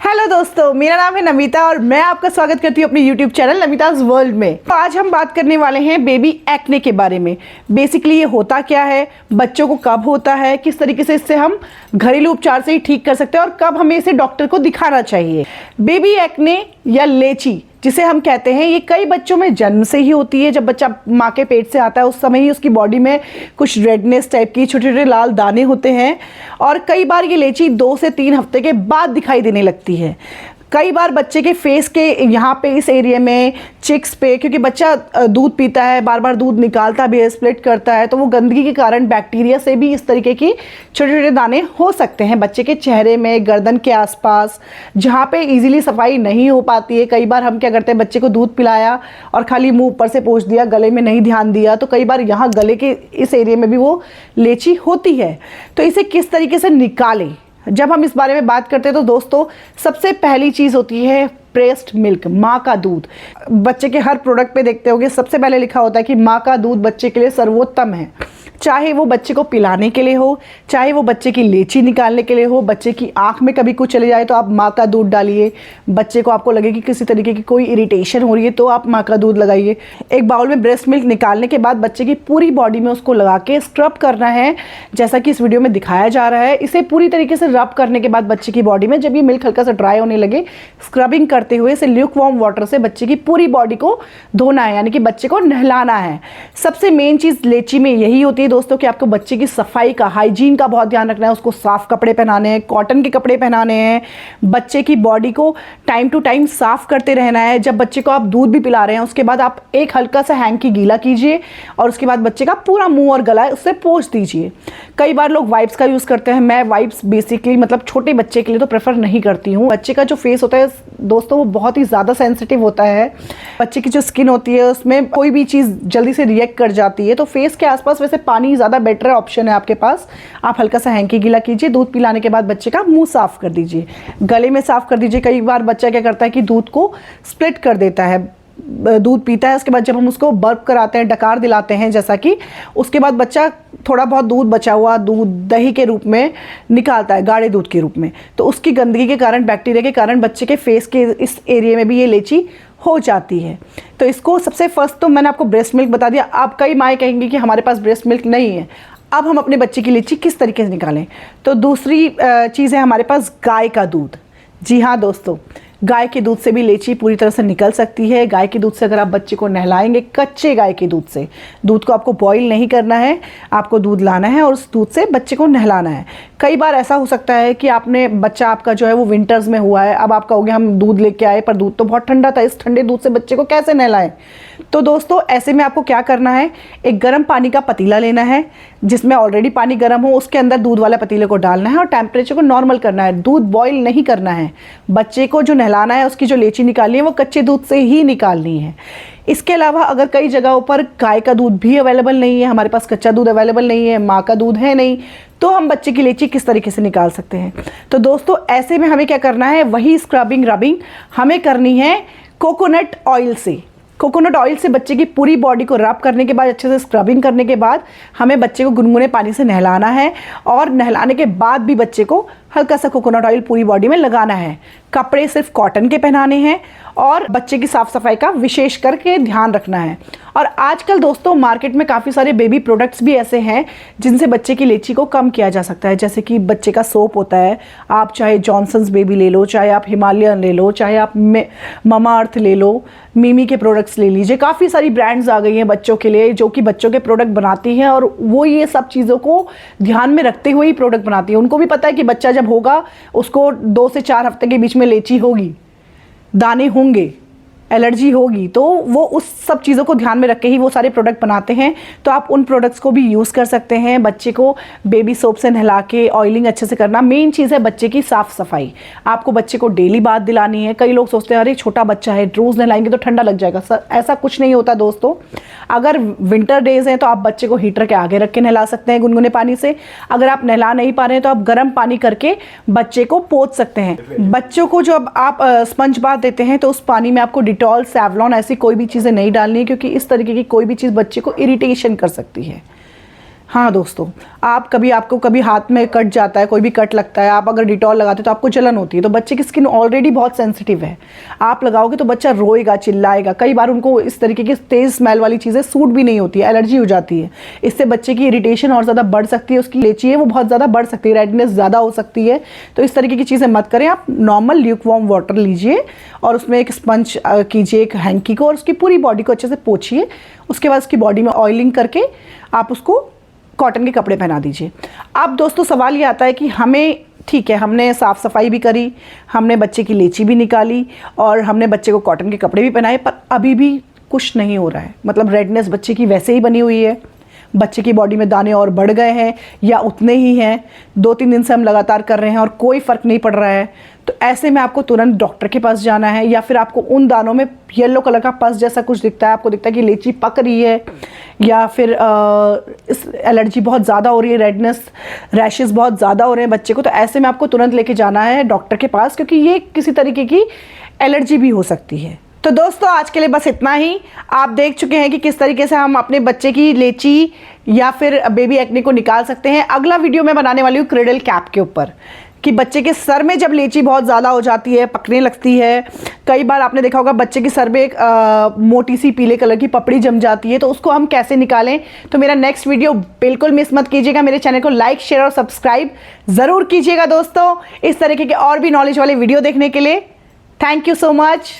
Hello दोस्तों, मेरा नाम है नमिता और मैं आपका स्वागत करती हूँ अपने यूट्यूब चैनल नमिताज वर्ल्ड में। तो आज हम बात करने वाले हैं बेबी एक्ने के बारे में। बेसिकली ये होता क्या है, बच्चों को कब होता है, किस तरीके से इससे हम घरेलू उपचार से ही ठीक कर सकते हैं और कब हमें इसे डॉक्टर को दिखाना चाहिए। बेबी एक्ने या लेची जिसे हम कहते हैं, ये कई बच्चों में जन्म से ही होती है। जब बच्चा माँ के पेट से आता है उस समय ही उसकी बॉडी में कुछ रेडनेस टाइप की छोटे छोटे लाल दाने होते हैं और कई बार ये लेची 2 से 3 हफ्ते के बाद दिखाई देने लगती है। कई बार बच्चे के फेस के यहाँ पे इस एरिया में चिक्स पे, क्योंकि बच्चा दूध पीता है, बार बार दूध निकालता भी है, स्प्लिट करता है, तो वो गंदगी के कारण बैक्टीरिया से भी इस तरीके की छोटे छोटे दाने हो सकते हैं बच्चे के चेहरे में, गर्दन के आसपास, जहाँ पे इजीली सफाई नहीं हो पाती है। कई बार हम क्या करते हैं, बच्चे को दूध पिलाया और खाली मुंह ऊपर से पोंछ दिया, गले में नहीं ध्यान दिया, तो कई बार यहाँ गले के इस एरिया में भी वो लेची होती है। तो इसे किस तरीके से निकालें, जब हम इस बारे में बात करते हैं तो दोस्तों सबसे पहली चीज़ होती है ब्रेस्ट मिल्क, माँ का दूध। बच्चे के हर प्रोडक्ट पे देखते होंगे सबसे पहले लिखा होता है कि माँ का दूध बच्चे के लिए सर्वोत्तम है। चाहे वो बच्चे को पिलाने के लिए हो, चाहे वो बच्चे की लेची निकालने के लिए हो, बच्चे की आंख में कभी कुछ चले जाए तो आप माँ का दूध डालिए। बच्चे को आपको लगे कि किसी तरीके की कोई इरिटेशन हो रही है तो आप माँ का दूध लगाइए। एक बाउल में ब्रेस्ट मिल्क निकालने के बाद बच्चे की पूरी बॉडी में उसको लगा के स्क्रब करना है, जैसा कि इस वीडियो में दिखाया जा रहा है। इसे पूरी तरीके से रब करने के बाद बच्चे की बॉडी में जब ये मिल्क हल्का सा ड्राई होने लगे, स्क्रबिंग करते हुए इसे ल्यूक वार्म वाटर से बच्चे की पूरी बॉडी को धोना है, यानी कि बच्चे को नहलाना है। सबसे मेन चीज़ लेची में यही होती है दोस्तों कि आपको बच्चे की सफाई का, हाइजीन का बहुत ध्यान रखना है। उसको साफ कपड़े पहनाने हैं, कॉटन के कपड़े पहनाने हैं, बच्चे की बॉडी को टाइम टू टाइम साफ करते रहना है। जब बच्चे को आप दूध भी पिला रहे हैं उसके बाद आप एक हल्का सा हैंकी गीला कीजिए और उसके बाद बच्चे का पूरा मुंह और गला उससे पोंछ दीजिए। कई बार लोग वाइप्स का यूज़ करते हैं, मैं वाइप्स बेसिकली मतलब छोटे बच्चे के लिए तो प्रेफर नहीं करती हूँ। बच्चे का जो फेस होता है दोस्तों वो बहुत ही ज़्यादा सेंसिटिव होता है। बच्चे की जो स्किन होती है उसमें कोई भी चीज़ जल्दी से रिएक्ट कर जाती है, तो फेस के आसपास वैसे पानी ज़्यादा बेटर ऑप्शन है आपके पास। आप हल्का सा हैंकी गीला कीजिए, दूध पिलाने के बाद बच्चे का मुंह साफ कर दीजिए, गले में साफ कर दीजिए। कई बार बच्चा क्या करता है कि दूध को स्प्लिट कर देता है, दूध पीता है, उसके बाद जब हम उसको बर्प कराते हैं, डकार दिलाते हैं, जैसा कि उसके बाद बच्चा थोड़ा बहुत दूध बचा हुआ दूध दही के रूप में निकालता है, गाढ़े दूध के रूप में, तो उसकी गंदगी के कारण, बैक्टीरिया के कारण बच्चे के फेस के इस एरिया में भी ये लेची हो जाती है। तो इसको सबसे फर्स्ट तो मैंने आपको ब्रेस्ट मिल्क बता दिया। आप कई माएँ कहेंगी कि हमारे पास ब्रेस्ट मिल्क नहीं है, अब हम अपने बच्चे की लेची किस तरीके से निकालें। तो दूसरी चीज़ है हमारे पास गाय का दूध। जी हाँ दोस्तों, गाय के दूध से भी लेची पूरी तरह से निकल सकती है। गाय के दूध से अगर आप बच्चे को नहलाएंगे, कच्चे गाय के दूध से, दूध को आपको बॉईल नहीं करना है, आपको दूध लाना है और उस दूध से बच्चे को नहलाना है। कई बार ऐसा हो सकता है कि बच्चा आपका जो है वो विंटर्स में हुआ है, अब आप कहोगे हम दूध लेके आए पर दूध तो बहुत ठंडा था, इस ठंडे दूध से बच्चे को कैसे नहलाएं। तो दोस्तों ऐसे में आपको क्या करना है, एक गर्म पानी का पतीला लेना है जिसमें ऑलरेडी पानी गर्म हो, उसके अंदर दूध वाले पतीले को डालना है और टेम्परेचर को नॉर्मल करना है। दूध बॉईल नहीं करना है। बच्चे को जो नहलाना है, उसकी जो लेची निकालनी है वो कच्चे दूध से ही निकालनी है। इसके अलावा अगर कई जगहों पर गाय का दूध भी अवेलेबल नहीं है, हमारे पास कच्चा दूध अवेलेबल नहीं है, माँ का दूध है नहीं, तो हम बच्चे की लेची किस तरीके से निकाल सकते हैं। तो दोस्तों ऐसे में हमें क्या करना है, वही स्क्रबिंग रबिंग हमें करनी है कोकोनट ऑयल से। कोकोनट ऑयल से बच्चे की पूरी बॉडी को रब करने के बाद, अच्छे से स्क्रबिंग करने के बाद हमें बच्चे को गुनगुने पानी से नहलाना है और नहलाने के बाद भी बच्चे को हल्का सा कोकोनट ऑयल पूरी बॉडी में लगाना है। कपड़े सिर्फ कॉटन के पहनाने हैं और बच्चे की साफ़ सफाई का विशेष करके ध्यान रखना है। और आजकल दोस्तों मार्केट में काफ़ी सारे बेबी प्रोडक्ट्स भी ऐसे हैं जिनसे बच्चे की लेची को कम किया जा सकता है, जैसे कि बच्चे का सोप होता है। आप चाहे जॉनसन्स बेबी ले लो, चाहे आप हिमालयन ले लो, चाहे आप ममा अर्थ ले लो, मिमी के प्रोडक्ट्स ले लीजिए। काफ़ी सारी ब्रांड्स आ गई हैं बच्चों के लिए जो कि बच्चों के प्रोडक्ट बनाती हैं और वो ये सब चीज़ों को ध्यान में रखते हुए ही प्रोडक्ट बनाती है। उनको भी पता है कि बच्चा जब होगा उसको 2 से 4 हफ्ते के बीच में लेची होगी, दाने होंगे, एलर्जी होगी, तो वो उस सब चीज़ों को ध्यान में रख के ही वो सारे प्रोडक्ट बनाते हैं। तो आप उन प्रोडक्ट्स को भी यूज़ कर सकते हैं। बच्चे को बेबी सोप से नहला के ऑयलिंग अच्छे से करना। मेन चीज़ है बच्चे की साफ़ सफाई। आपको बच्चे को डेली बाथ दिलानी है। कई लोग सोचते हैं अरे छोटा बच्चा है, रोज़ नहलाएंगे तो ठंडा लग जाएगा। सर ऐसा कुछ नहीं होता दोस्तों। अगर विंटर डेज हैं तो आप बच्चे को हीटर के आगे रख के नहला सकते हैं गुनगुने पानी से। अगर आप नहला नहीं पा रहे हैं तो आप गर्म पानी करके बच्चे को पोंछ सकते हैं। बच्चों को जब आप स्पंज बाथ देते हैं तो उस पानी में आपको डिटॉल, सैवलॉन ऐसी कोई भी चीज़ें नहीं डालनी है, क्योंकि इस तरीके की कोई भी चीज़ बच्चे को इरिटेशन कर सकती है। हाँ दोस्तों, आपको कभी हाथ में कट जाता है, कोई भी कट लगता है, आप अगर डिटॉल लगाते हो तो आपको जलन होती है, तो बच्चे की स्किन ऑलरेडी बहुत सेंसिटिव है। आप लगाओगे तो बच्चा रोएगा, चिल्लाएगा, कई बार उनको इस तरीके की तेज़ स्मेल वाली चीज़ें सूट भी नहीं होती है, एलर्जी हो जाती है। इससे बच्चे की इरिटेशन और ज़्यादा बढ़ सकती है, उसकी लेची है वो बहुत ज़्यादा बढ़ सकती है, रेडनेस ज़्यादा हो सकती है। तो इस तरीके की चीज़ें मत करें। आप नॉर्मल ल्यूकवार्म वाटर लीजिए और उसमें एक स्पंज कीजिए एक हैंकी को, और उसकी पूरी बॉडी को अच्छे से पोंछिए। उसके बाद उसकी बॉडी में ऑयलिंग करके आप उसको कॉटन के कपड़े पहना दीजिए। अब दोस्तों सवाल ये आता है कि हमें, ठीक है, हमने साफ़ सफाई भी करी, हमने बच्चे की लेची भी निकाली और हमने बच्चे को कॉटन के कपड़े भी पहनाए, पर अभी भी कुछ नहीं हो रहा है। मतलब रेडनेस बच्चे की वैसे ही बनी हुई है, बच्चे की बॉडी में दाने और बढ़ गए हैं या उतने ही हैं। 2-3 दिन से हम लगातार कर रहे हैं और कोई फ़र्क नहीं पड़ रहा है। तो ऐसे में आपको तुरंत डॉक्टर के पास जाना है, या फिर आपको उन दानों में येलो कलर का पस जैसा कुछ दिखता है, आपको दिखता है कि लेची पक रही है, या फिर इस एलर्जी बहुत ज़्यादा हो रही है, रेडनेस रैशेस बहुत ज़्यादा हो रहे हैं बच्चे को, तो ऐसे में आपको तुरंत लेके जाना है डॉक्टर के पास, क्योंकि ये किसी तरीके की एलर्जी भी हो सकती है। तो दोस्तों आज के लिए बस इतना ही। आप देख चुके हैं कि किस तरीके से हम अपने बच्चे की लेची या फिर बेबी एक्ने को निकाल सकते हैं। अगला वीडियो मैं बनाने वाली हूँ क्रेडल कैप के ऊपर, कि बच्चे के सर में जब लेची बहुत ज़्यादा हो जाती है, पकने लगती है, कई बार आपने देखा होगा बच्चे के सर में एक मोटी सी पीले कलर की पपड़ी जम जाती है, तो उसको हम कैसे निकालें। तो मेरा नेक्स्ट वीडियो बिल्कुल मिस मत कीजिएगा। मेरे चैनल को लाइक, शेयर और सब्सक्राइब ज़रूर कीजिएगा दोस्तों, इस तरीके के और भी नॉलेज वाले वीडियो देखने के लिए। Thank you so much.